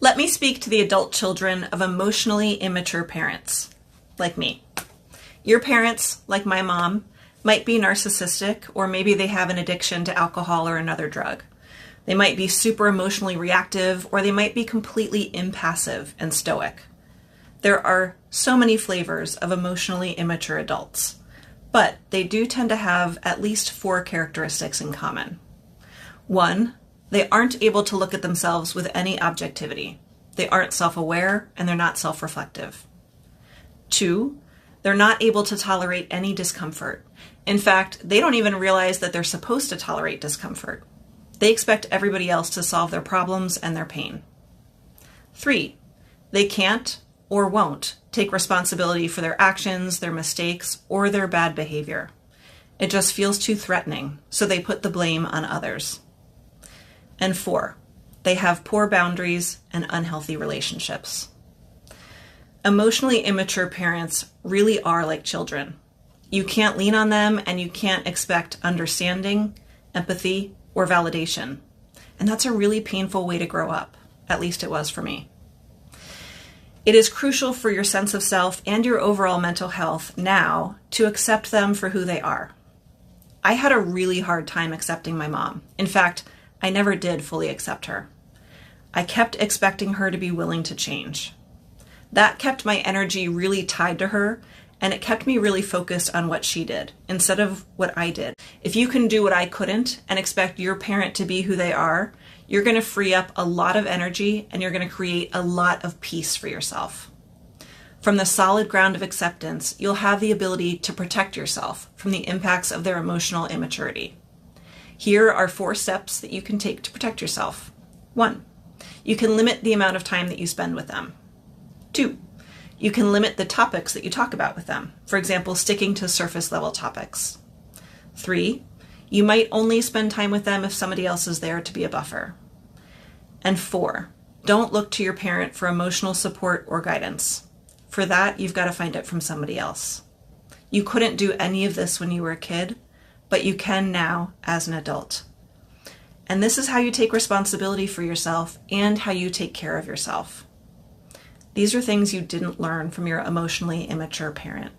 Let me speak to the adult children of emotionally immature parents, like me. Your parents, like my mom, might be narcissistic, or maybe they have an addiction to alcohol or another drug. They might be super emotionally reactive, or they might be completely impassive and stoic. There are so many flavors of emotionally immature adults, but they do tend to have at least 4 characteristics in common. 1, they aren't able to look at themselves with any objectivity. They aren't self-aware, and they're not self-reflective. 2, they're not able to tolerate any discomfort. In fact, they don't even realize that they're supposed to tolerate discomfort. They expect everybody else to solve their problems and their pain. 3, they can't or won't take responsibility for their actions, their mistakes, or their bad behavior. It just feels too threatening, so they put the blame on others. And 4, they have poor boundaries and unhealthy relationships. Emotionally immature parents really are like children. You can't lean on them, and you can't expect understanding, empathy, or validation. And that's a really painful way to grow up. At least it was for me. It is crucial for your sense of self and your overall mental health now to accept them for who they are. I had a really hard time accepting my mom. In fact, I never did fully accept her. I kept expecting her to be willing to change. That kept my energy really tied to her, and it kept me really focused on what she did instead of what I did. If you can do what I couldn't and expect your parent to be who they are, you're going to free up a lot of energy, and you're going to create a lot of peace for yourself. From the solid ground of acceptance, you'll have the ability to protect yourself from the impacts of their emotional immaturity. Here are 4 steps that you can take to protect yourself. 1, you can limit the amount of time that you spend with them. 2, you can limit the topics that you talk about with them. For example, sticking to surface level topics. 3, you might only spend time with them if somebody else is there to be a buffer. And 4, don't look to your parent for emotional support or guidance. For that, you've got to find it from somebody else. You couldn't do any of this when you were a kid, but you can now as an adult. And this is how you take responsibility for yourself and how you take care of yourself. These are things you didn't learn from your emotionally immature parent.